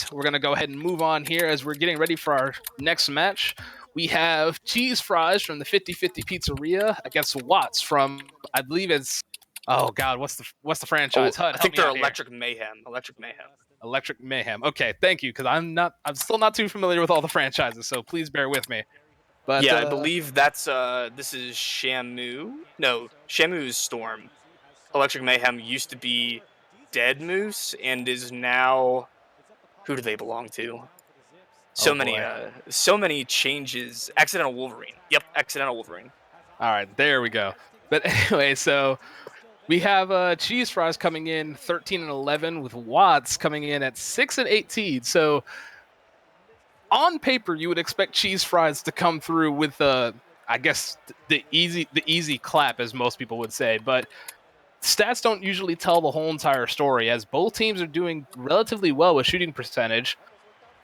right, we're going to go ahead and move on here as we're getting ready for our next match. We have Cheese Fries from the 50/50 Pizzeria against Watts from, I believe it's, oh God, what's the franchise? HUD, I help think me they're out here. Electric Mayhem. Electric Mayhem. Okay, thank you, because I'm still not too familiar with all the franchises, so please bear with me. But Yeah, I believe that's this is Shamu. No, Shamu is Storm. Electric Mayhem used to be Dead Moose and is now, who do they belong to? oh boy. So many changes. Accidental Wolverine. Yep, Accidental Wolverine. All right, there we go. But anyway, so we have Cheese Fries coming in 13-11 with Watts coming in at 6-18. So on paper, you would expect Cheese Fries to come through with I guess the easy clap, as most people would say. But stats don't usually tell the whole entire story, as both teams are doing relatively well with shooting percentage,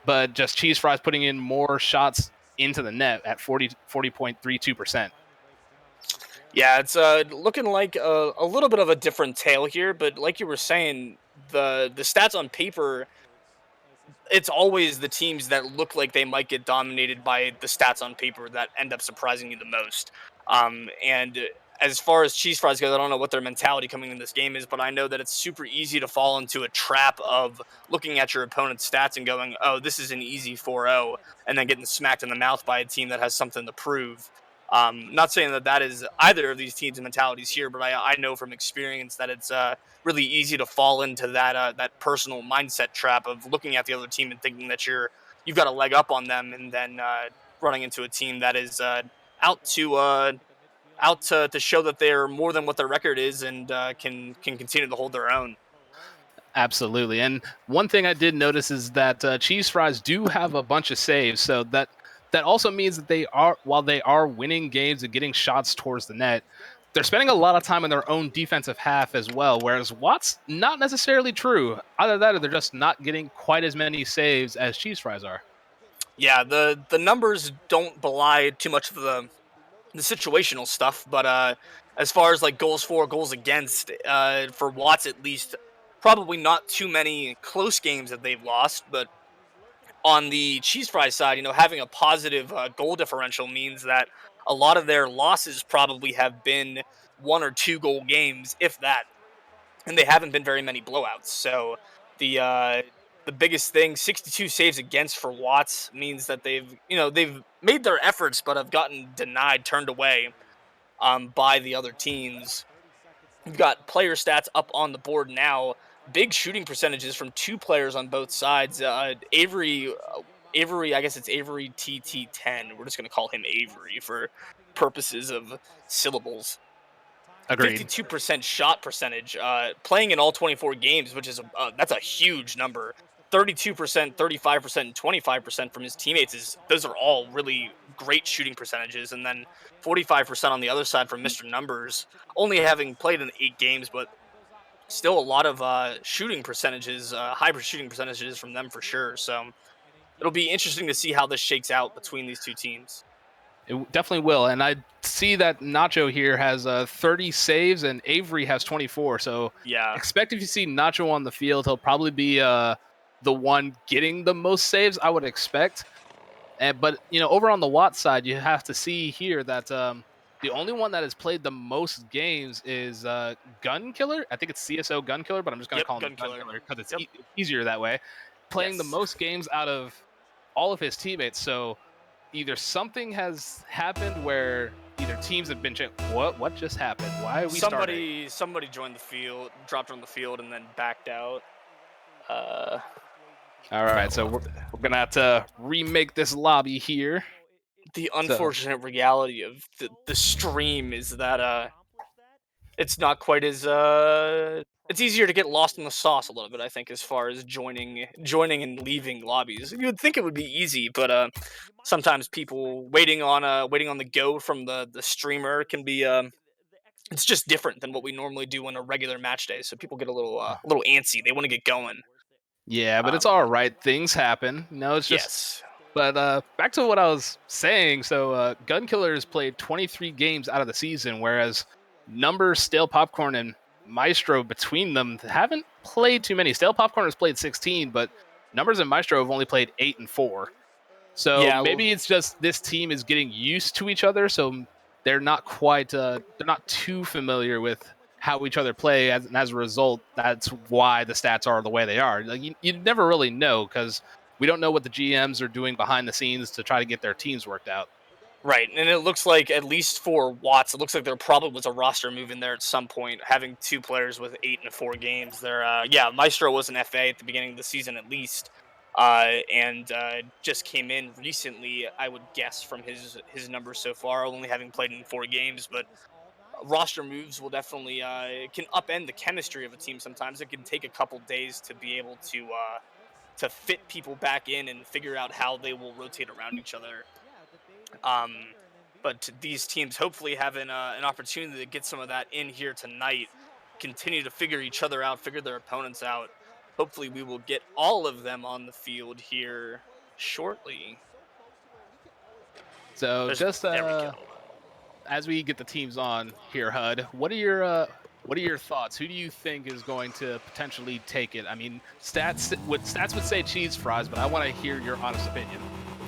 but just Cheese Fries putting in more shots into the net at 40.32%. Yeah, it's looking like a little bit of a different tale here, but like you were saying, the stats on paper, it's always the teams that look like they might get dominated by the stats on paper that end up surprising you the most. And as far as Cheese Fries goes, I don't know what their mentality coming in this game is, but I know that it's super easy to fall into a trap of looking at your opponent's stats and going, oh, this is an easy 4-0, and then getting smacked in the mouth by a team that has something to prove. Not saying that is either of these teams' mentalities here, but I know from experience that it's really easy to fall into that personal mindset trap of looking at the other team and thinking that you've got a leg up on them, and then running into a team that is out to show that they're more than what their record is and can continue to hold their own. Absolutely. And one thing I did notice is that Cheese Fries do have a bunch of saves, so that also means that while they are winning games and getting shots towards the net, they're spending a lot of time in their own defensive half as well, whereas Watts, not necessarily true. Either that or they're just not getting quite as many saves as Cheese Fries are. Yeah, the numbers don't belie too much of the situational stuff, but as far as like goals for, goals against, for Watts at least, probably not too many close games that they've lost. But on the Cheese Fry side, having a positive goal differential means that a lot of their losses probably have been 1 or 2 goal games, if that, and they haven't been very many blowouts. So the uh, the biggest thing, 62 saves against for Watts, means that they've made their efforts, but have gotten denied, turned away by the other teams. You've got player stats up on the board now. Big shooting percentages from 2 players on both sides. Avery, I guess it's Avery TT10. We're just going to call him Avery for purposes of syllables. Agreed. 52% shot percentage, playing in all 24 games, which is that's a huge number. 32%, 35%, and 25% from his teammates those are all really great shooting percentages, and then 45% on the other side from Mr. Numbers, only having played in 8 games, but still a lot of shooting percentages, high shooting percentages from them for sure. So it'll be interesting to see how this shakes out between these two teams. It definitely will. And I see that Nacho here has 30 saves and Avery has 24. So Yeah, expect if you see Nacho on the field, he'll probably be the one getting the most saves, I would expect. But, over on the Watt side, you have to see here that the only one that has played the most games is Gun Killer. I think it's CSO Gun Killer, but I'm just going to yep, call him gun Gun killer. Killer because it's Yep, easier that way. Playing the yes. most games out of all of his teammates. So either something has happened where either teams have been what just happened? Why are we starting? Somebody joined the field, dropped on the field, and then backed out. Uh, All right, so we're gonna have to remake this lobby here. the So unfortunate reality of the stream is that it's not quite as it's easier to get lost in the sauce a little bit, I think, as far as joining and leaving lobbies. You would think it would be easy, but sometimes people waiting on the go from the streamer can be it's just different than what we normally do on a regular match day. So people get a little antsy. They want to get going. yeah, but it's Um, all right. Things happen. It's just. yes. But back to what I was saying. So Gun Killer has played 23 games out of the season, whereas Numbers, Stale Popcorn, and Maestro between them haven't played too many. Stale Popcorn has played 16, but Numbers and Maestro have only played 8 and 4. So Yeah, maybe it's just this team is getting used to each other, so they're not quite they're not too familiar with how each other play, and as a result, that's why the stats are the way they are. Like you never really know because we don't know what the GMs are doing behind the scenes to try to get their teams worked out. right. And it looks like, at least for Watts, it looks like there probably was a roster move in there at some point, having 2 players with 8 and 4 games. There, yeah, Maestro was an FA at the beginning of the season at least, and just came in recently, I would guess, from his numbers so far, only having played in 4 games. But roster moves will definitely can upend the chemistry of a team. Sometimes it can take a couple days to be able to fit people back in and figure out how they will rotate around each other. Um, but these teams hopefully have an opportunity to get some of that in here tonight. Continue to figure each other out, figure their opponents out. Hopefully, we will get all of them on the field here shortly. So just There we go. as we get the teams on here, HUD, what are your thoughts? Who do you think is going to potentially take it? I mean, stats would say cheese fries, but I want to hear your honest opinion.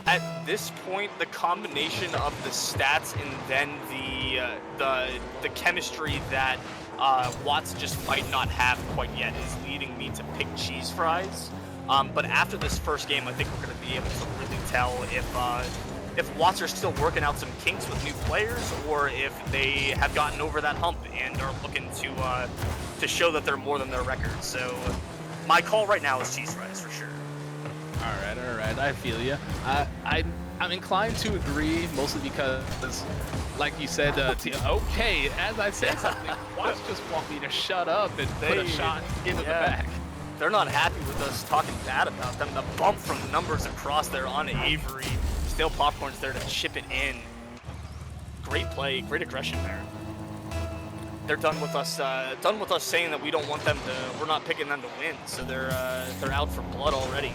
At this point, the combination of the stats and then the chemistry that Watts just might not have quite yet is leading me to pick cheese fries. But after this first game, I think we're going to be able to really tell if Watts are still working out some kinks with new players, or if they have gotten over that hump and are looking to show that they're more than their record. So my call right now is cheese fries for sure. All right. I feel you. I'm inclined to agree, mostly because, like you said, okay, as I said something, Watts just want me to shut up and put a shot into the back. They're not happy with us talking bad about them. The bump from Numbers across there on Avery. Stale Popcorn's there to chip it in. Great play, great aggression there. They're done with us saying that we don't want them to. We're not picking them to win, so they're out for blood already.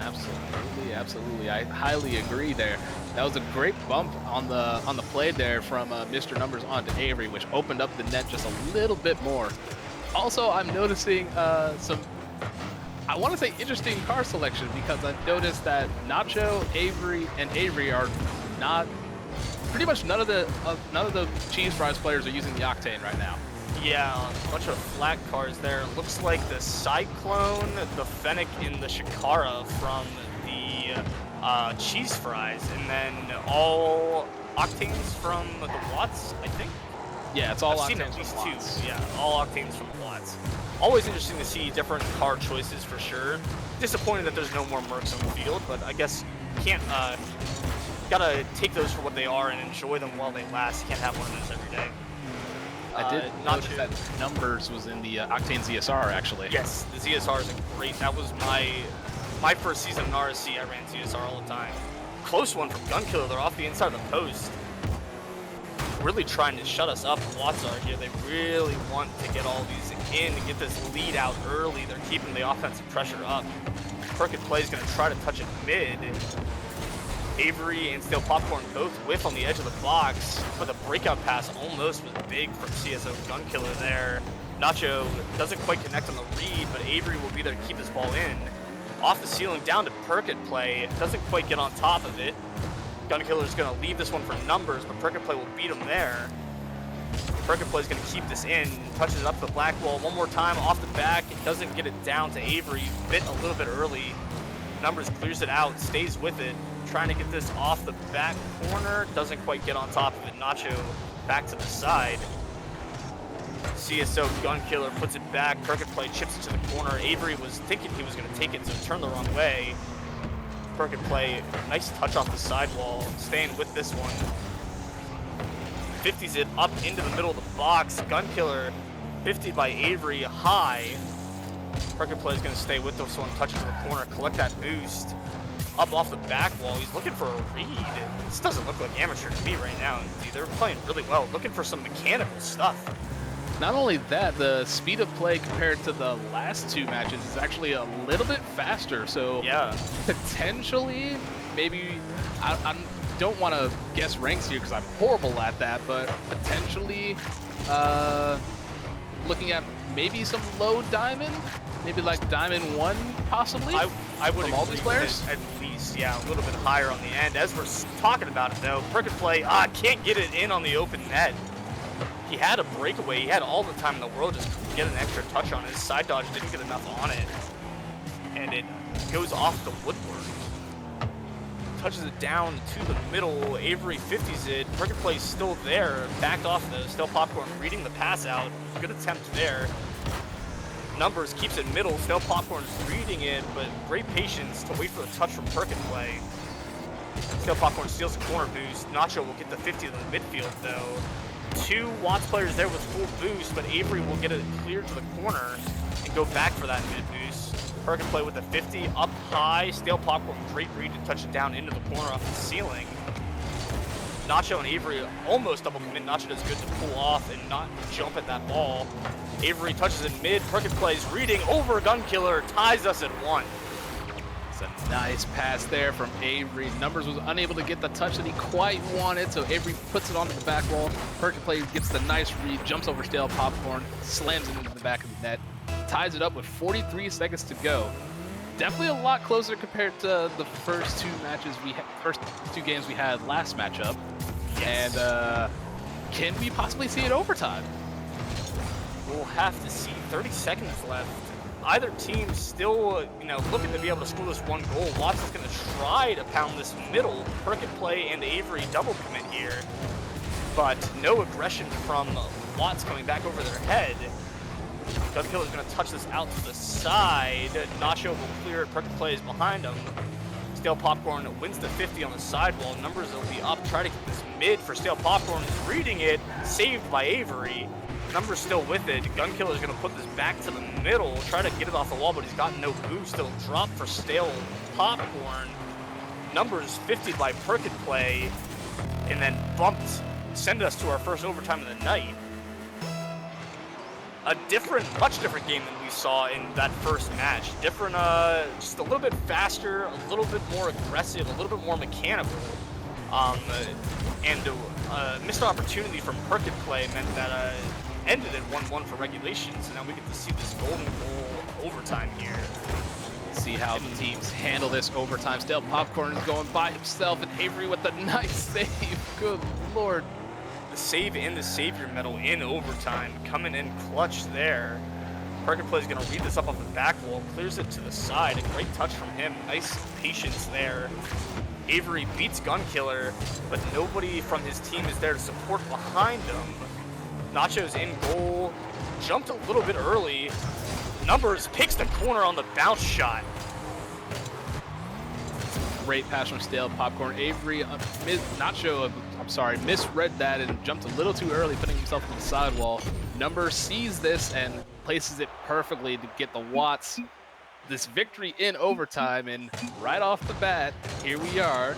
Absolutely. I highly agree there. That was a great bump on the play there from Mr. Numbers onto Avery, which opened up the net just a little bit more. Also, I'm noticing some, I want to say, interesting car selection, because I've noticed that Nacho, Avery are not. Pretty much none of the cheese fries players are using the Octane right now. Yeah, a bunch of flat cars there. It looks like the Cyclone, the Fennec, and the Shikara from the cheese fries, and then all Octanes from the Watts, I think. Yeah, it's all I've Octanes seen at least from two. Watts. Yeah, all Octanes from the Watts. Always interesting to see different car choices for sure. Disappointed that there's no more Mercs on the field, but I guess can't. Gotta take those for what they are and enjoy them while they last. You can't have one of those every day. I did notice that Numbers was in the Octane ZSR, actually. Yes, the ZSR is great. That was my first season in RSC. I ran ZSR all the time. Close one from Gunkiller. They're off the inside of the post. Really trying to shut us up. Watts are here. They really want to get all these in and get this lead out early. They're keeping the offensive pressure up. Crooked Play is going to try to touch it mid. Avery and Stale Popcorn both whiff on the edge of the box, but the breakout pass almost was big from CSO Gunkiller there. Nacho doesn't quite connect on the read, but Avery will be there to keep this ball in. Off the ceiling, down to Perkit Play. Doesn't quite get on top of it. Gunkiller is going to leave this one for Numbers, but Perkit Play will beat him there. Perkit Play is going to keep this in. Touches it up the black wall one more time off the back. It doesn't get it down to Avery. Bit a little bit early. Numbers clears it out, stays with it. Trying to get this off the back corner. Doesn't quite get on top of it. Nacho back to the side. CSO Gunkiller puts it back. Crooked Play chips it to the corner. Avery was thinking he was going to take it, so it turned the wrong way. Crooked Play, nice touch off the sidewall. Staying with this one. 50s it up into the middle of the box. Gunkiller 50 by Avery high. Crooked Play is going to stay with this one. Touch it to the corner. Collect that boost. Up off the back wall. He's looking for a read. This doesn't look like amateur to me right now. They're playing really well. Looking for some mechanical stuff. Not only that, the speed of play compared to the last 2 matches is actually a little bit faster. So yeah, potentially, maybe, I don't want to guess ranks here because I'm horrible at that, but potentially looking at maybe some low diamond maybe like Diamond 1 possibly? I would From all these players? at least, yeah, a little bit higher on the end. As we're talking about it, though, Perkins play, can't get it in on the open net. He had a breakaway. He had all the time in the world just to get an extra touch on it. His side dodge didn't get enough on it. And it goes off the woodwork. Touches it down to the middle. Avery 50s it. Perkins plays still there. Backed off though. Still Popcorn reading the pass out. Good attempt there. Numbers keeps it middle. Still Popcorn's reading it, but great patience to wait for the touch from Perkins play. Still Popcorn steals the corner boost. Nacho will get the 50 to the midfield though. 2 Watts players there with full boost, but Avery will get it cleared to the corner and go back for that mid boost. Perkins play with the 50 up high. Stale Popcorn, great read to touch it down into the corner off the ceiling. Nacho and Avery almost double commit. Nacho does good to pull off and not jump at that ball. Avery touches in mid. Perkins plays reading over Gun Killer, ties us at 1. It's a nice pass there from Avery. Numbers was unable to get the touch that he quite wanted, so Avery puts it onto the back wall. Perkins play gets the nice read, jumps over Stale Popcorn, slams it into the back of the net. Ties it up with 43 seconds to go. Definitely a lot closer compared to the first 2 matches first 2 games we had last matchup. Yes. And can we possibly see it overtime? We'll have to see. 30 seconds left. Either team still, looking to be able to score this 1 goal. Watts is going to try to pound this middle. Perkins play and Avery double commit here, but no aggression from Watts coming back over their head. Gun Killer's going to touch this out to the side. Nacho will clear it. Perkins plays behind him. Stale Popcorn wins the 50 on the sidewall. Numbers will be up. Try to get this mid for Stale Popcorn. Reading it. Saved by Avery. Numbers still with it. Gun Killer's going to put this back to the middle. Try to get it off the wall, but he's got no boost. It'll drop for Stale Popcorn. Numbers 50 by Perkins play. And then bumped. Send us to our first overtime of the night. A much different game than we saw in that first match. Different, just a little bit faster, a little bit more aggressive, a little bit more mechanical. And a missed opportunity from Perkins play meant that ended at 1-1 for regulation. So now we get to see this golden goal overtime here. See how the teams handle this overtime. Stale Popcorn is going by himself, and Avery with a nice save. Good lord. The save and the savior medal in overtime, coming in clutch there. Perkins play is going to read this up off the back wall, clears it to the side. A great touch from him. Nice patience there. Avery beats Gun Killer, but nobody from his team is there to support behind him. Nacho's in goal, jumped a little bit early. Numbers picks the corner on the bounce shot. Great pass from Stale Popcorn. Avery, misread that and jumped a little too early, putting himself on the sidewall. Number sees this and places it perfectly to get the Watts this victory in overtime. And right off the bat, here we are.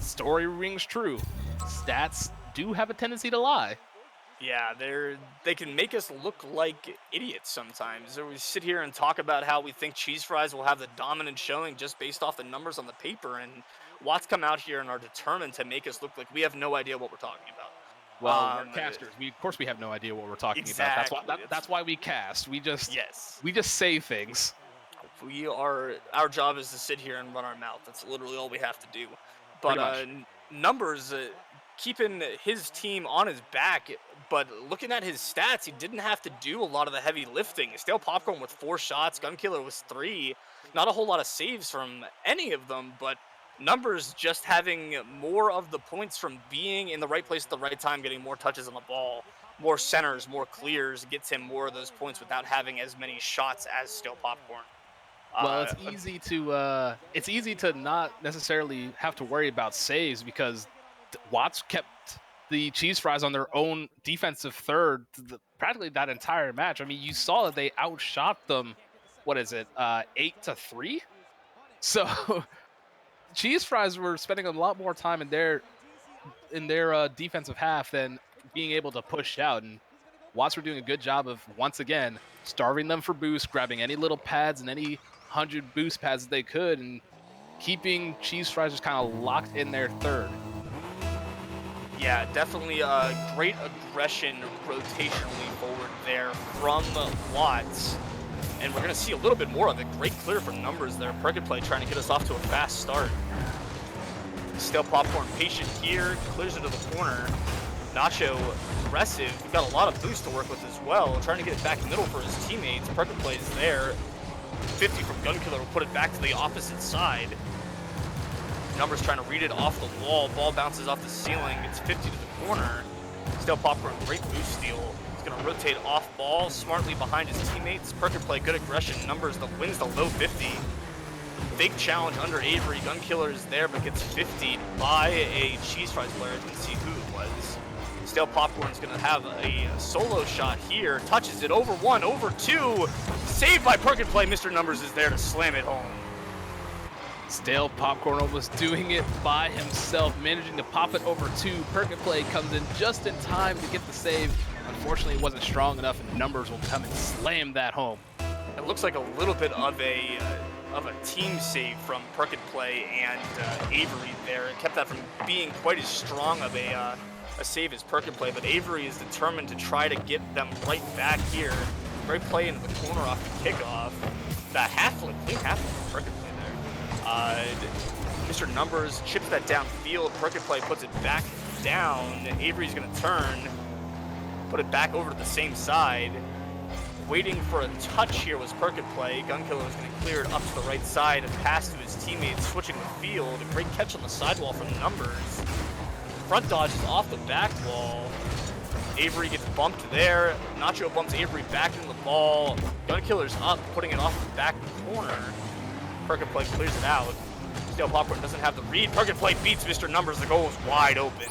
Story rings true. Stats do have a tendency to lie. Yeah, they can make us look like idiots sometimes. We sit here and talk about how we think Cheese Fries will have the dominant showing just based off the numbers on the paper, and Watts come out here and are determined to make us look like we have no idea what we're talking about. Well, we're casters. Of course we have no idea what we're talking about. That's why we cast. We just say things. Our job is to sit here and run our mouth. That's literally all we have to do. But numbers keeping his team on his back. But looking at his stats, he didn't have to do a lot of the heavy lifting. Stale Popcorn with 4 shots, Gun Killer was 3. Not a whole lot of saves from any of them, but numbers just having more of the points from being in the right place at the right time, getting more touches on the ball, more centers, more clears, gets him more of those points without having as many shots as Stale Popcorn. Well, it's easy to not necessarily have to worry about saves because Watts kept the Cheese Fries on their own defensive third practically that entire match. I mean, you saw that they outshot them. What is it? 8-3. So Cheese Fries were spending a lot more time in their defensive half than being able to push out. And Watts were doing a good job of once again starving them for boost, grabbing any little pads and any 100 boost pads that they could, and keeping Cheese Fries just kind of locked in their third. Yeah, definitely a great aggression rotationally forward there from Watts. And we're going to see a little bit more of it. Great clear from numbers there. Perkit Play trying to get us off to a fast start. Still Popcorn patient here, clears into the corner. Nacho aggressive, got a lot of boost to work with as well, trying to get it back middle for his teammates. Perkit Play is there. 50 from Gunkiller will put it back to the opposite side. Numbers trying to read it off the wall. Ball bounces off the ceiling. It's 50 to the corner. Still Popcorn, great boost steal. He's going to rotate off ball, smartly behind his teammates. Perkit Play, good aggression. Numbers wins the low 50. Big challenge under Avery. Gunkiller is there, but gets 50 by a Cheese Fries player. You can see who it was. Still Popcorn's going to have a solo shot here. Touches it over one, over two. Saved by Perkit Play. Mr. Numbers is there to slam it home. Stale Popcorn almost doing it by himself, managing to pop it over two. Perkit Play comes in just in time to get the save. Unfortunately, it wasn't strong enough, and Numbers will come and slam that home. It looks like a little bit of a team save from Perkit Play and Avery there. It kept that from being quite as strong of a save as Perkit Play, but Avery is determined to try to get them right back here. Great play into the corner off the kickoff. That half-flip, clean half-flip from Perkit Play there. Mr. Numbers chips that downfield. Perkit Play puts it back down. Avery's going to turn, put it back over to the same side. Waiting for a touch here was Perkit Play. Gunkiller was going to clear it up to the right side and pass to his teammates, switching the field. A great catch on the sidewall from Numbers. Front dodge is off the back wall. Avery gets bumped there. Nacho bumps Avery back into the ball. Gunkiller's up, putting it off the back corner. Perkit Play clears it out. Still Popcorn doesn't have the read. Perkit Play beats Mr. Numbers. The goal is wide open.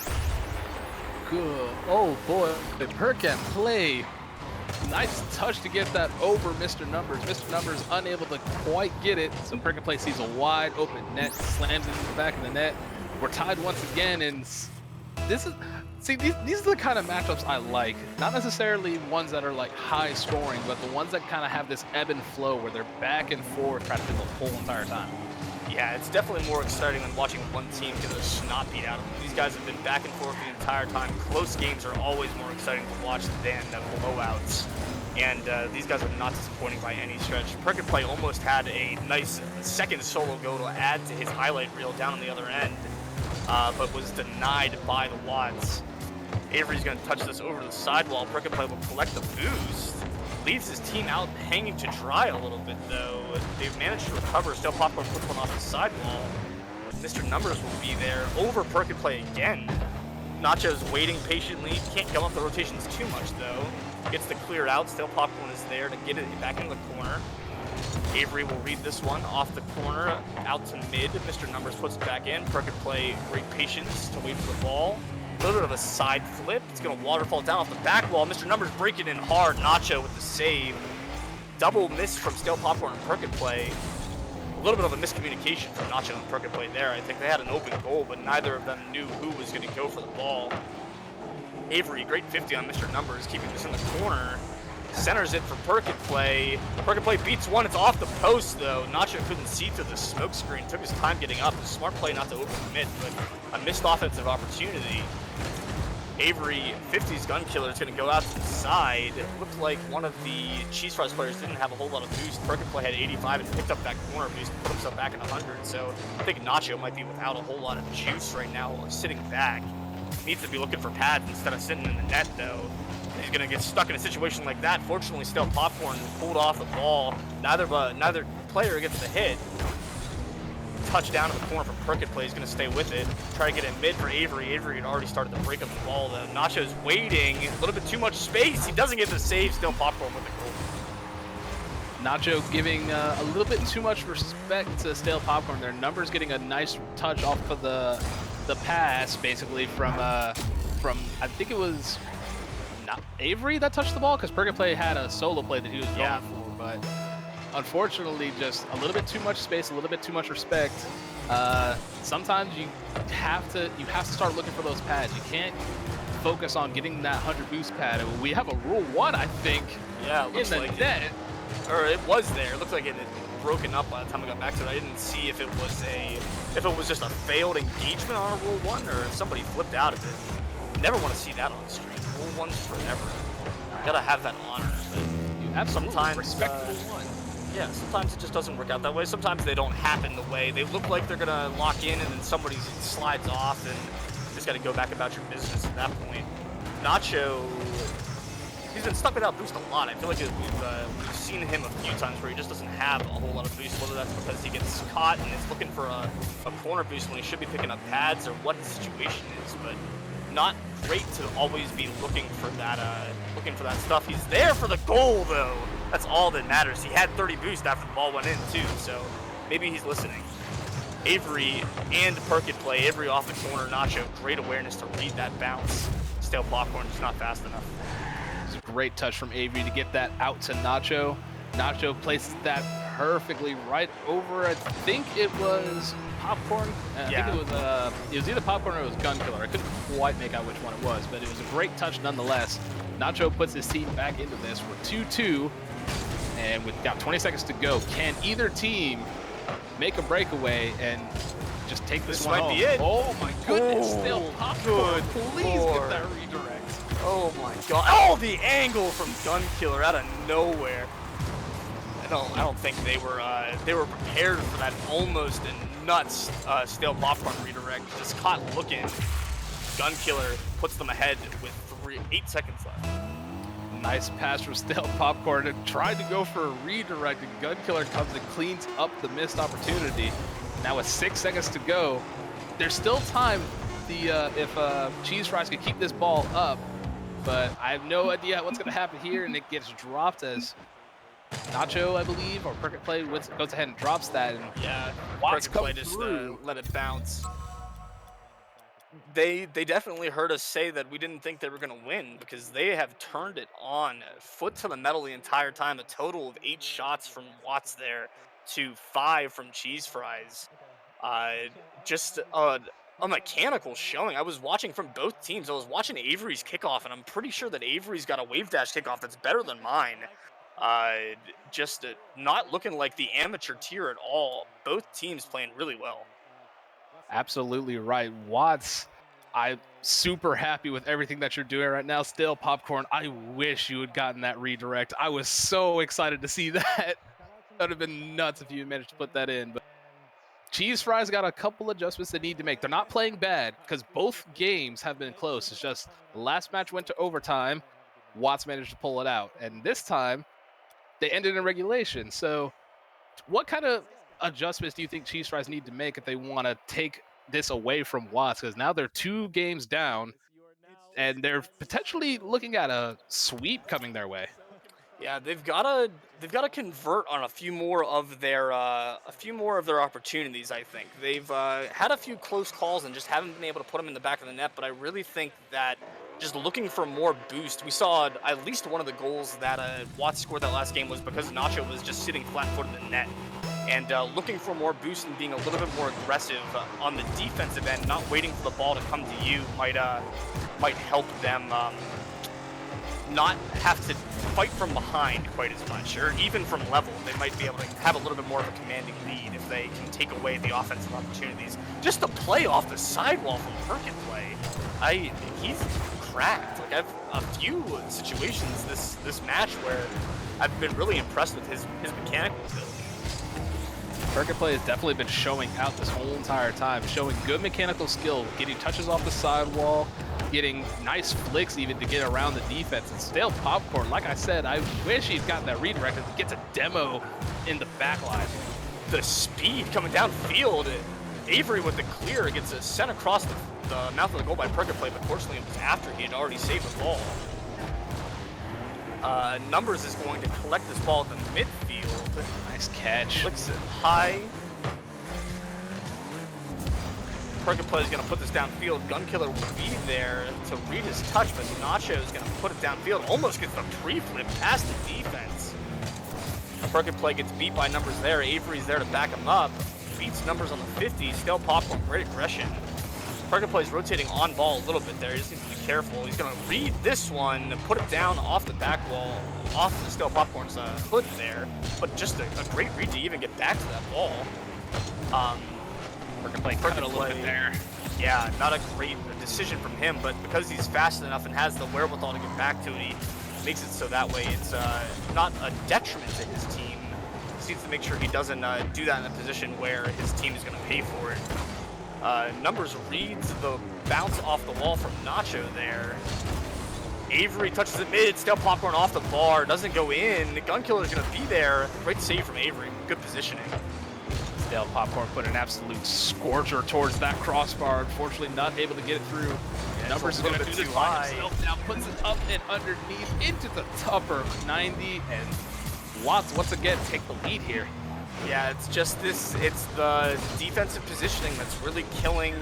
Good. Oh boy, Perkit Play. Nice touch to get that over Mr. Numbers. Mr. Numbers unable to quite get it, so Perkit Play sees a wide open net, slams it in the back of the net. We're tied once again, and this is, see, these are the kind of matchups I like. Not necessarily ones that are like high scoring, but the ones that kind of have this ebb and flow where they're back and forth practically the whole entire time. Yeah, it's definitely more exciting than watching one team get their snot beat out of them. These guys have been back and forth the entire time. Close games are always more exciting to watch than blowouts. And these guys are not disappointing by any stretch. Perkit Play almost had a nice second solo go to add to his highlight reel down on the other end, but was denied by the Watts. Avery's going to touch this over to the sidewall. Perkit Play will collect the boost. Leaves his team out hanging to dry a little bit, though. They've managed to recover. Still Popcorn puts one off the sidewall. Mr. Numbers will be there over Perkit Play again. Nacho's waiting patiently. Can't come off the rotations too much, though. Gets the clear out. Still Popcorn is there to get it back into the corner. Avery will read this one off the corner out to mid. Mr. Numbers puts it back in. Perkit Play, great patience to wait for the ball. A little bit of a side flip. It's going to waterfall down off the back wall. Mr. Numbers breaking in hard. Nacho with the save. Double miss from Stale Popcorn and Perkit Play. A little bit of a miscommunication from Nacho and Perkit Play there. I think they had an open goal, but neither of them knew who was going to go for the ball. Avery, great 50 on Mr. Numbers, keeping this in the corner. Centers it for Perkit Play. Perkit Play beats one. It's off the post, though. Nacho couldn't see through the smoke screen. Took his time getting up. A smart play not to overcommit, but a missed offensive opportunity. Avery, 50's Gunkiller, is going to go out to the side. It looked like one of the Cheese Fries players didn't have a whole lot of boost. Perkit Play had 85 and picked up that corner boost, put himself back in 100. So I think Nacho might be without a whole lot of juice right now, sitting back. Needs to be looking for pads instead of sitting in the net, though. He's going to get stuck in a situation like that. Fortunately, still Popcorn pulled off the ball. Neither player gets the hit. Touchdown to the corner from Perkit Play. He's going to stay with it. Try to get it mid for Avery. Avery had already started to break up the ball, though. Nacho's waiting. A little bit too much space. He doesn't get the save. Still Popcorn with the goal. Nacho giving a little bit too much respect to Stale Popcorn. Their Numbers getting a nice touch off of the pass, basically, from I think it was not Avery that touched the ball, because Perkit Play had a solo play that he was going for, but unfortunately, just a little bit too much space, a little bit too much respect. Sometimes you have to start looking for those pads. You can't focus on getting that 100 boost pad. We have a rule 1, I think, it looks in the like net. Or it was there. It looked like it had broken up by the time I got back to it. I didn't see if it was just a failed engagement on a rule 1 or if somebody flipped out of it. Never want to see that on the stream. Rule 1's forever. Gotta have that honor. You have sometimes respect rule 1. Yeah, sometimes it just doesn't work out that way. Sometimes they don't happen the way they look like they're gonna lock in, and then somebody slides off, and you just got to go back about your business at that point. Nacho, he's been stuck without boost a lot. I feel like we've seen him a few times where he just doesn't have a whole lot of boost, whether that's because he gets caught and is looking for a corner boost when he should be picking up pads, or what his situation is. But not great to always be looking for that stuff. He's there for the goal though. That's all that matters. He had 30 boost after the ball went in too, so maybe he's listening. Avery and Perkit play. Avery off the corner. Nacho, great awareness to read that bounce. Stale popcorn, just not fast enough. It's a great touch from Avery to get that out to Nacho. Nacho places that perfectly right over, I think it was popcorn. I think it was either popcorn or it was gun killer. I couldn't quite make out which one it was, but it was a great touch nonetheless. Nacho puts his team back into this. We're 2-2, and we've got 20 seconds to go. Can either team make a breakaway and just take this one home? Might be it. Oh my goodness! Still popcorn. Please get that redirect. Oh my god! Oh, the angle from Gun Killer out of nowhere. I don't think they were prepared for that almost and nuts stale popcorn redirect. Just caught looking. Gun Killer puts them ahead with 8 seconds left. Nice pass from Stale Popcorn. It tried to go for a redirect, and Gun Killer comes and cleans up the missed opportunity. Now with 6 seconds to go, there's still time. If Cheese Fries could keep this ball up, but I have no idea what's going to happen here, and it gets dropped as Nacho, I believe, or Perkit Play goes ahead and drops that. And yeah, Watts Perkit Play just let it bounce. They definitely heard us say that we didn't think they were going to win, because they have turned it on, foot to the metal the entire time. A total of 8 shots from Watts there to 5 from Cheese Fries. Just a mechanical showing. I was watching from both teams. I was watching Avery's kickoff, and I'm pretty sure that Avery's got a wave dash kickoff that's better than mine. Just not looking like the amateur tier at all. Both teams playing really well. Absolutely right. Watts, I'm super happy with everything that you're doing right now. Still, Popcorn, I wish you had gotten that redirect. I was so excited to see that. That would have been nuts if you managed to put that in. But Cheese Fries got a couple adjustments they need to make. They're not playing bad because both games have been close. It's just the last match went to overtime. Watts managed to pull it out. And this time, they ended in regulation. So what kind of adjustments do you think Cheese Fries need to make if they want to take this away from Watts? Because now they're 2 games down, and they're potentially looking at a sweep coming their way. Yeah, they've got to convert on a few more of their opportunities. I think they've had a few close calls and just haven't been able to put them in the back of the net. But I really think that just looking for more boost. We saw at least one of the goals that Watts scored that last game was because Nacho was just sitting flat-footed in the net. And looking for more boost and being a little bit more aggressive on the defensive end, not waiting for the ball to come to you, might help them not have to fight from behind quite as much, or even from level. They might be able to have a little bit more of a commanding lead if they can take away the offensive opportunities. Just the play off the sidewall from Perkit Play, he's cracked. Like, I've a few situations this match where I've been really impressed with his mechanical ability. Perkit Play has definitely been showing out this whole entire time, showing good mechanical skill, getting touches off the sidewall, getting nice flicks even to get around the defense. And Stale Popcorn, like I said, I wish he'd gotten that redirect to get a demo in the back line. The speed coming downfield, Avery with the clear gets sent across the mouth of the goal by Perkit Play, but fortunately it was after he had already saved the ball. Numbers is going to collect this ball at the midfield. Nice catch. Flicks it high. Perkit Play is going to put this downfield. Gun Killer will be there to read his touch, but Nacho is going to put it downfield. Almost gets the pre-flip past the defense. Perkit Play gets beat by Numbers there. Avery's there to back him up. Beats Numbers on the 50. Still Popcorn, great aggression. Perkit Play's rotating on ball a little bit there. He just needs to be careful. He's going to read this one, put it down off the back wall, off the Still Popcorn's hood there. But just a great read to even get back to that ball. Perkit Play cut a little bit there. Yeah, not a great decision from him, but because he's fast enough and has the wherewithal to get back to it, he makes it so that way it's not a detriment to his team. It's just needs to make sure he doesn't do that in a position where his team is going to pay for it. Numbers reads the bounce off the wall from Nacho there. Avery touches it mid, Stale Popcorn off the bar, doesn't go in. The Gun Killer's going to be there. Great save from Avery, good positioning. Stale Popcorn put an absolute scorcher towards that crossbar. Unfortunately, not able to get it through. Numbers is going to do this by himself now, puts it up and underneath into the upper 90, and Watts once again take the lead here. Yeah, it's just this, it's the defensive positioning that's really killing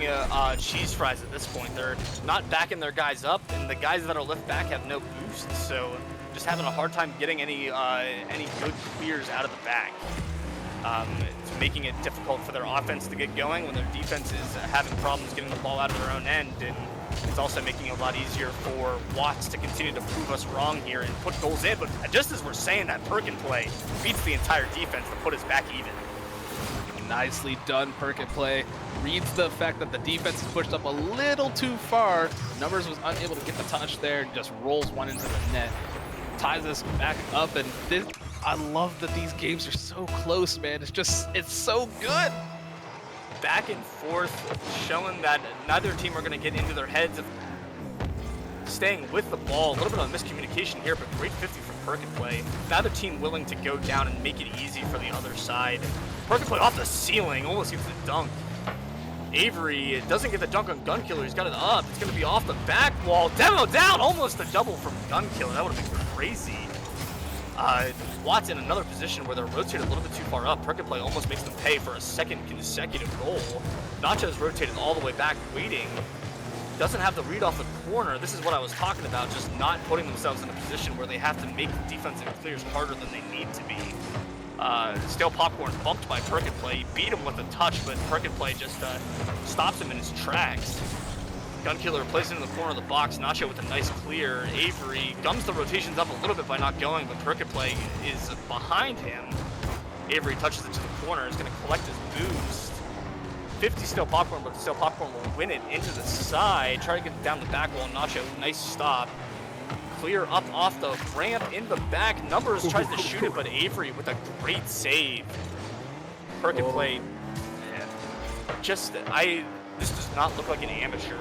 Cheese Fries at this point. They're not backing their guys up, and the guys that are left back have no boost, so just having a hard time getting any good clears out of the back. It's making it difficult for their offense to get going when their defense is having problems getting the ball out of their own end, and it's also making it a lot easier for Watts to continue to prove us wrong here and put goals in. But just as we're saying that, Perkin play beats the entire defense to put us back even. Nicely done, Perkin play. Reads the fact that the defense is pushed up a little too far. Numbers was unable to get the touch there and just rolls one into the net. Ties us back up, and this, I love that these games are so close, man. It's so good. Back and forth, showing that neither team are going to get into their heads of staying with the ball. A little bit of miscommunication here, but great 50 from Perkin play. Neither team willing to go down and make it easy for the other side. Perkin play off the ceiling, almost gets the dunk. Avery doesn't get the dunk on Gun Killer. He's got it up. It's going to be off the back wall. Demo down, almost a double from Gun Killer. That would have been crazy. Watts in another position where they're rotated a little bit too far up. Perkin play almost makes them pay for a second consecutive goal. Nacho's rotated all the way back, waiting. Doesn't have the read off the corner. This is what I was talking about, just not putting themselves in a position where they have to make defensive clears harder than they need to be. Stale Popcorn bumped by Perkin play. Beat him with a touch, but Perkin play just stops him in his tracks. Gun Killer plays it in the corner of the box. Nacho with a nice clear. Avery gums the rotations up a little bit by not going, but Perkin play is behind him. Avery touches it to the corner. Is going to collect his boost. 50 Stale Popcorn, but Stale Popcorn will win it into the side. Try to get it down the back wall. Nacho, nice stop. Clear up off the ramp in the back. Numbers tries to shoot it, but Avery with a great save. Perkin play. Just, this does not look like an amateur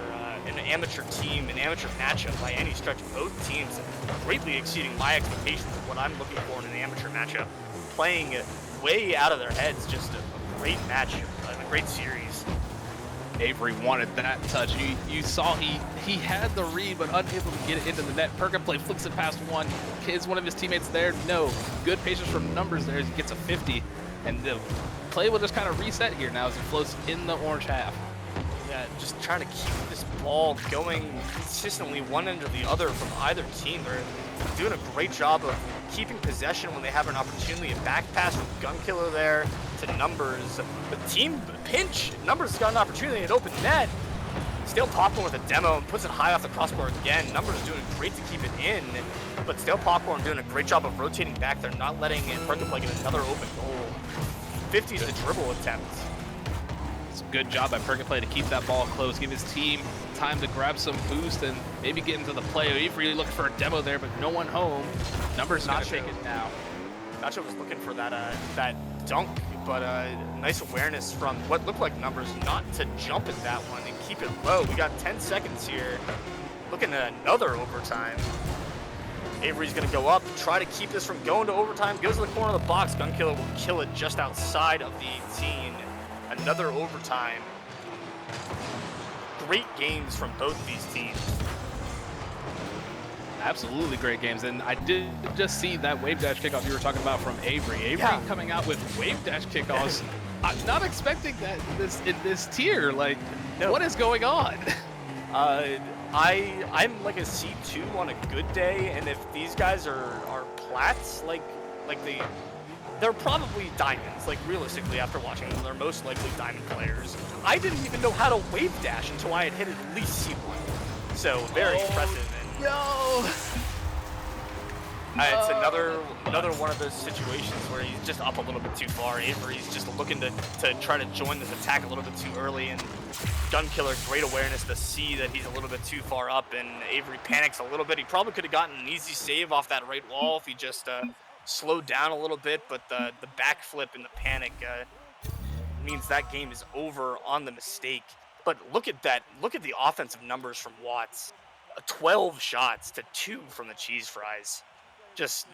team, an amateur matchup by any stretch. Both teams greatly exceeding my expectations of what I'm looking for in an amateur matchup. Playing way out of their heads, just a great match, a great series. Avery wanted that touch. You saw he had the read, but unable to get it into the net. Perkin play flicks it past one. Is one of his teammates there? No. Good patience from Numbers there as he gets a 50. And the play will just kind of reset here now as it floats in the orange half. Yeah, just trying to keep this ball going consistently one end or the other from either team. They're doing a great job of keeping possession when they have an opportunity. A back pass from Gun Killer there to Numbers. The team pinch. Numbers got an opportunity at open net. Stale Popcorn with a demo and puts it high off the crossbar again. Numbers doing great to keep it in, but Stale Popcorn doing a great job of rotating back. They're not letting Perkin play get another open goal. 50 is the dribble attempt. It's a good job by Perkin play to keep that ball close, give his team time to grab some boost and maybe get into the play. Avery looking for a demo there, but no one home. Numbers not take it now. Nacho was looking for that dunk, but nice awareness from what looked like Numbers not to jump at that one and keep it low. We got 10 seconds here. Looking at another overtime. Avery's going to go up, try to keep this from going to overtime. Goes to the corner of the box. Gun Killer will kill it just outside of the 18. Another overtime. Great games from both these teams. Absolutely great games, and I did just see that wave dash kickoff you were talking about from Avery. Avery coming out with wave dash kickoffs. I'm not expecting that in this tier. Like, no. What is going on? I'm like a C2 on a good day, and if these guys are plats, they're probably diamonds. Like, realistically, after watching them, they're most likely diamond players. I didn't even know how to wave dash until I had hit at least C1. So very impressive. No. It's another one of those situations where he's just up a little bit too far. Avery's just looking to try to join this attack a little bit too early, and Gun Killer, great awareness to see that he's a little bit too far up, and Avery panics a little bit. He probably could have gotten an easy save off that right wall if he just slowed down a little bit, but the backflip and the panic means that game is over on the mistake. But look at that. Look at the offensive numbers from Watts. 12 shots to 2 from the cheese fries. Just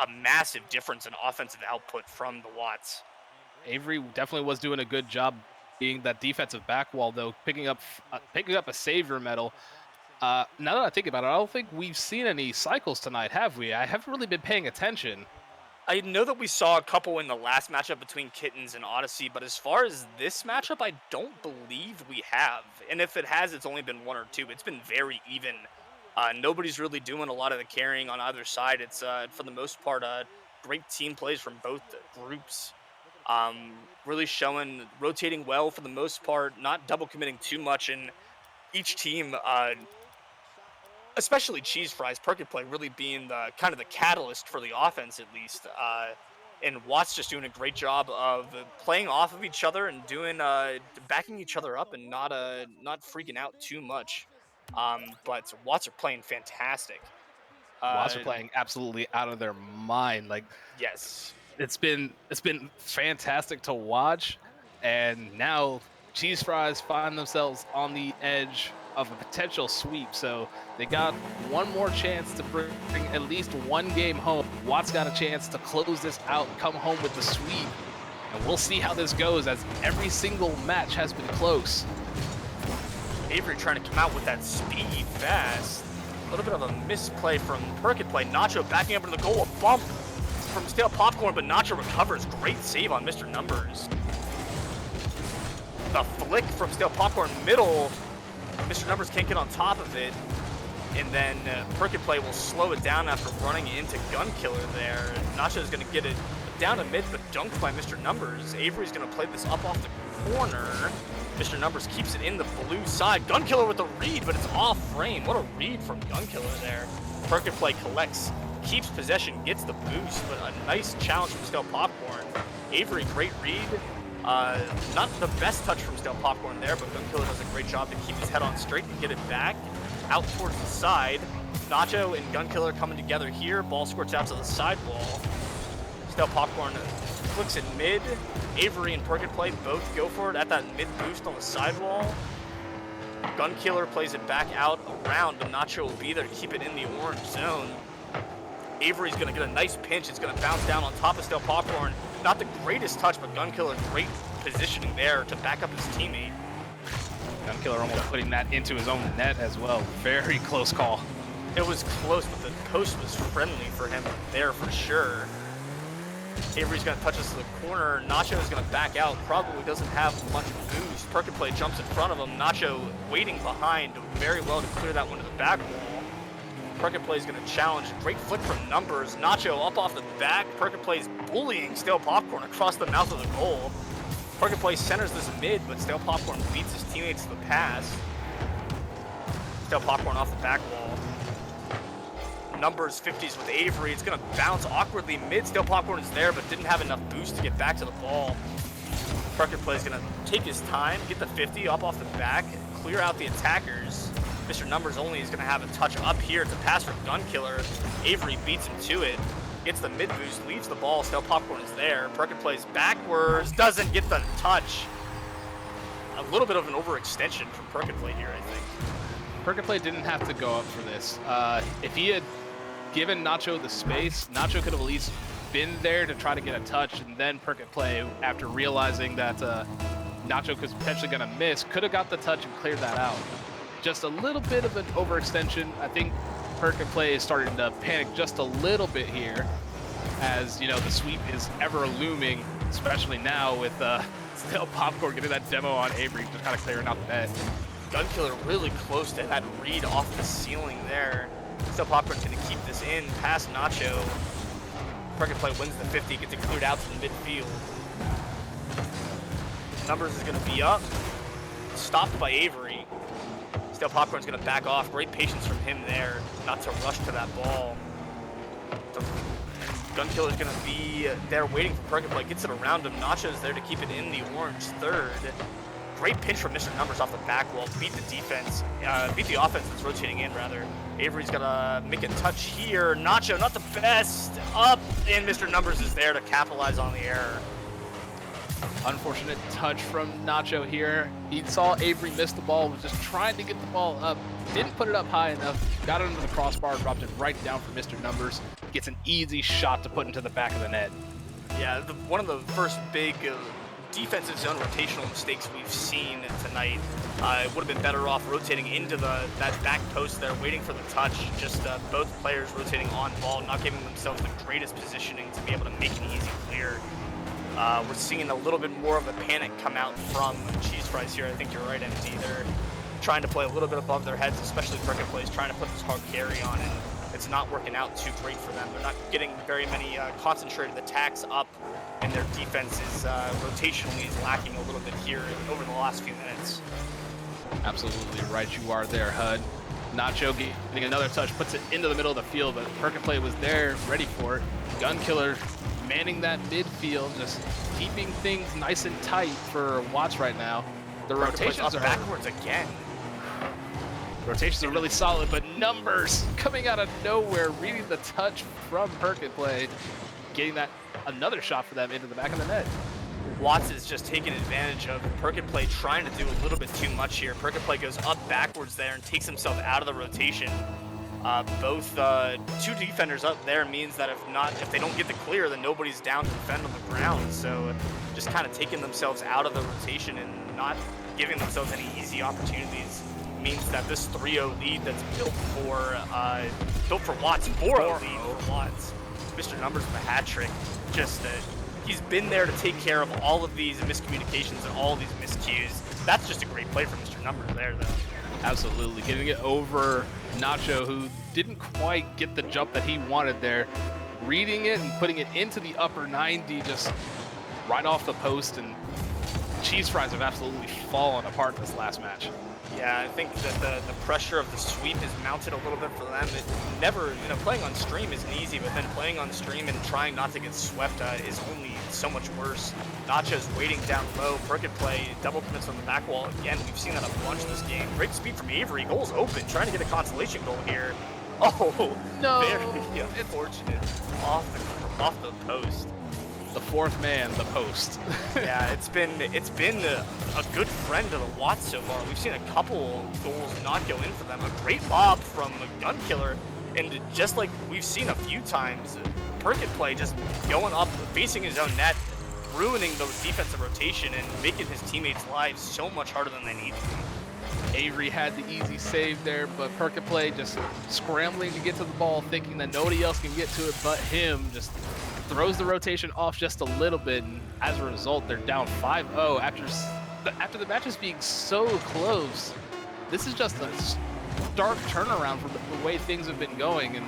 a massive difference in offensive output from the Watts. Avery definitely was doing a good job being that defensive back wall, though, picking up a savior medal. Now that I think about it, I don't think we've seen any cycles tonight, have we? I haven't really been paying attention. I know that we saw a couple in the last matchup between Kittens and Odyssey, but as far as this matchup, I don't believe we have. And if it has, it's only been 1 or 2. It's been very even. Nobody's really doing a lot of the carrying on either side. It's, for the most part, great team plays from both groups. Really showing, rotating well for the most part, not double committing too much, and each team, especially cheese fries, Perkit Play really being the kind of the catalyst for the offense, at least. And Watts just doing a great job of playing off of each other and doing backing each other up and not freaking out too much. But Watts are playing fantastic. Watts are playing absolutely out of their mind. Like, Yes. it's been fantastic to watch, and now cheese fries find themselves on the edge of a potential sweep. So they got one more chance to bring at least one game home. Watts got a chance to close this out, come home with the sweep, and we'll see how this goes, as every single match has been close. Avery trying to come out with that speed fast. A little bit of a misplay from Perkit Play. Nacho backing up into the goal, a bump from Stale Popcorn, but Nacho recovers. Great save on Mr. Numbers. The flick from Stale Popcorn middle. Mr. Numbers can't get on top of it. And then Perkit Play will slow it down after running into Gun Killer there. Nacho's going to get it down to mid, but dunked by Mr. Numbers. Avery's going to play this up off the corner. Mr. Numbers keeps it in the blue side. Gun Killer with a read, but it's off frame. What a read from Gun Killer there. Perkit Play collects, keeps possession, gets the boost, but a nice challenge from Stale Popcorn. Avery, great read. Not the best touch from Stale Popcorn there, but Gun Killer does a great job to keep his head on straight and get it back out towards the side. Nacho and Gun Killer coming together here. Ball squirts out to the sidewall. Stale Popcorn flicks it mid. Avery and Perkit Play both go for it at that mid boost on the sidewall. Gun Killer plays it back out around, but Nacho will be there to keep it in the orange zone. Avery's going to get a nice pinch. It's going to bounce down on top of Stale Popcorn. Not the greatest touch, but Gun Killer, great positioning there to back up his teammate. Gun Killer almost putting that into his own net as well. Very close call. It was close, but the post was friendly for him there for sure. Avery's going to touch us to the corner. Nacho is going to back out. Probably doesn't have much boost. Perkit Play jumps in front of him. Nacho waiting behind very well to clear that one to the back wall. Perkit Play is going to challenge. Great flick from Numbers. Nacho up off the back. Perkit Play is bullying Stale Popcorn across the mouth of the goal. Perkit Play centers this mid, but Stale Popcorn beats his teammates to the pass. Stale Popcorn off the back wall. Numbers 50s with Avery. It's going to bounce awkwardly mid. Stale Popcorn is there, but didn't have enough boost to get back to the ball. Perkit Play is going to take his time, get the 50 up off the back, clear out the attackers. Mr. Numbers only is going to have a touch up here to pass from Gun Killer. Avery beats him to it, gets the mid boost, leaves the ball. Stale Popcorn is there. Perkit plays backwards, doesn't get the touch. A little bit of an overextension from Perkit Play here, I think. Perkit Play didn't have to go up for this. If he had given Nacho the space, Nacho could have at least been there to try to get a touch, and then Perkit Play, after realizing that Nacho was potentially going to miss, could have got the touch and cleared that out. Just a little bit of an overextension. I think Perkit Play is starting to panic just a little bit here, as you know the sweep is ever looming, especially now with Stale Popcorn getting that demo on Avery, just kind of clearing out the net. Gun Killer really close to that read off the ceiling there. Stale Popcorn's going to keep this in past Nacho. Perkit Play wins the 50, gets it cleared out to the midfield. Numbers is going to be up. Stopped by Avery. Stale Popcorn's going to back off. Great patience from him there, not to rush to that ball. Gun Killer's going to be there waiting for Perkit Play. Gets it around him. Nacho's there to keep it in the orange third. great pinch from Mr. Numbers off the back wall, beat the defense, beat the offense that's rotating in, rather. Avery's gonna make a touch here. Nacho, not the best, up, and Mr. Numbers is there to capitalize on the error. Unfortunate touch from Nacho here. He saw Avery miss the ball, was just trying to get the ball up, didn't put it up high enough, got it under the crossbar, dropped it right down for Mr. Numbers, gets an easy shot to put into the back of the net. Yeah, one of the first big defensive zone rotational mistakes we've seen tonight. It would have been better off rotating into that back post there, waiting for the touch. Just both players rotating on ball, not giving themselves the greatest positioning to be able to make an easy clear. We're seeing a little bit more of a panic come out from Cheese Fries here. I think you're right, MD. They're trying to play a little bit above their heads, especially Cricket Plays, trying to put this hard carry on, and it's not working out too great for them. They're not getting very many concentrated attacks up, and their defense is rotationally is lacking a little bit here over the last few minutes. Absolutely right you are there, HUD. Nacho getting another touch, puts it into the middle of the field, but Cricket Play was there, ready for it. Gun Killer manning that midfield, just keeping things nice and tight for Watts right now. The rotations are backwards again. Rotations are really solid, but Numbers coming out of nowhere, reading the touch from Cricket Play, getting that another shot for them into the back of the net. Watts is just taking advantage of Cricket Play trying to do a little bit too much here. Cricket Play goes up backwards there and takes himself out of the rotation. Both two defenders up there means that if they don't get the clear, then nobody's down to defend on the ground. So just kind of taking themselves out of the rotation and not giving themselves any easy opportunities means that this 3-0 lead that's built for Watts, 4-0 lead for Watts. Mr. Numbers with a hat trick. Just he's been there to take care of all of these miscommunications and all of these miscues. That's just a great play from Mr. Numbers there, though. Absolutely, getting it over Nacho, who didn't quite get the jump that he wanted there. Reading it and putting it into the upper 90, just right off the post, and Cheese Fries have absolutely fallen apart this last match. Yeah, I think that the pressure of the sweep is mounted a little bit for them. It never, playing on stream isn't easy, but then playing on stream and trying not to get swept is only so much worse. Nacho's waiting down low. Cricket Play, double commits on the back wall. Again, we've seen that a bunch this game. Great speed from Avery. Goal's open, trying to get a consolation goal here. Oh, no! Very unfortunate. Off the post. The fourth man, the post. Yeah, it's been a good friend to the Watts so far. We've seen a couple goals not go in for them. A great lob from a Gun Killer, and just like we've seen a few times, Cricket Play just going up, facing his own net, ruining the defensive rotation and making his teammates' lives so much harder than they need to. Avery had the easy save there, but Cricket Play just scrambling to get to the ball, thinking that nobody else can get to it but him, just throws the rotation off just a little bit, and as a result, they're down 5-0 after the matches being so close. This is just a stark turnaround from the way things have been going, and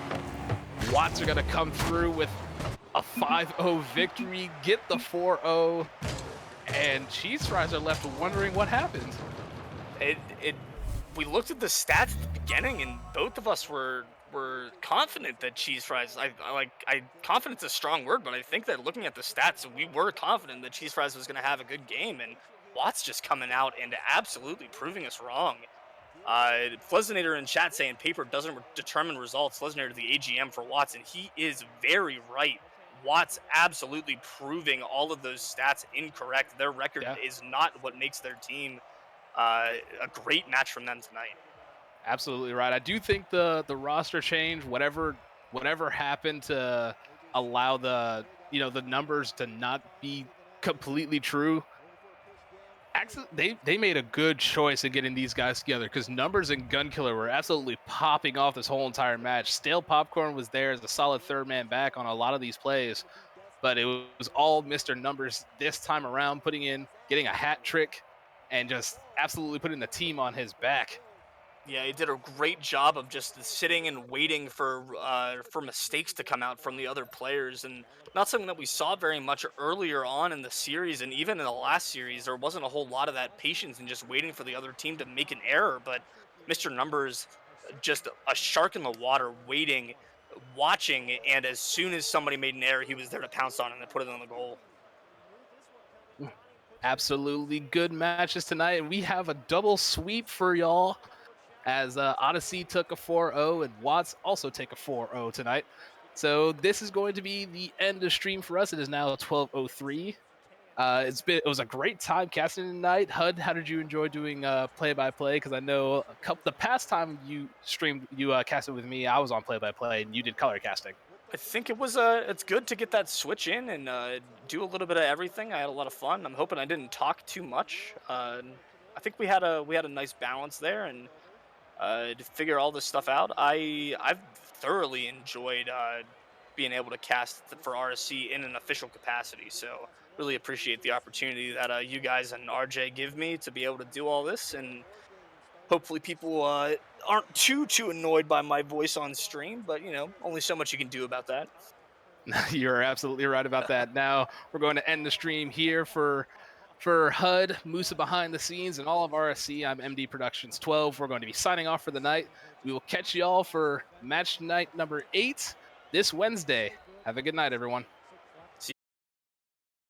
Watts are going to come through with a 5-0 victory, get the 4-0, and Cheese Fries are left wondering what happened. We looked at the stats at the beginning, and both of us were confident that Cheese Fries, confident's a strong word, but I think that looking at the stats, we were confident that Cheese Fries was going to have a good game, and Watts just coming out and absolutely proving us wrong. Flesinator in chat saying paper doesn't determine results. Flesinator, the AGM for Watts, and he is very right. Watts absolutely proving all of those stats incorrect. Their record is not what makes their team a great match from them tonight. Absolutely right. I do think the roster change, whatever happened to allow the numbers to not be completely true. Actually, they made a good choice in getting these guys together, because Numbers and Gun Killer were absolutely popping off this whole entire match. Stale Popcorn was there as a solid third man back on a lot of these plays, but it was all Mr. Numbers this time around, getting a hat trick and just absolutely putting the team on his back. Yeah, he did a great job of just sitting and waiting for mistakes to come out from the other players, and not something that we saw very much earlier on in the series, and even in the last series, there wasn't a whole lot of that patience and just waiting for the other team to make an error. But Mr. Numbers, just a shark in the water, waiting, watching, and as soon as somebody made an error, he was there to pounce on it and put it on the goal. Absolutely good matches tonight, and we have a double sweep for y'all as Odyssey took a 4-0 and Watts also take a 4-0 tonight. So this is going to be the end of stream for us. It is now 12:03. It was a great time casting tonight. HUD, how did you enjoy doing play by play? Because I know the past time you casted with me, I was on play by play and you did color casting. I think it's good to get that switch in and do a little bit of everything. I had a lot of fun. I'm hoping I didn't talk too much. I think we had a nice balance there, and to figure all this stuff out. I've thoroughly enjoyed being able to cast for RSC in an official capacity. So really appreciate the opportunity that you guys and RJ give me to be able to do all this, and hopefully people aren't too annoyed by my voice on stream. But only so much you can do about that. You're absolutely right about that. Now we're going to end the stream here for HUD, Musa behind the scenes, and all of RSC. I'm MD Productions 12. We're going to be signing off for the night. We will catch y'all for match night number 8 this Wednesday. Have a good night, everyone.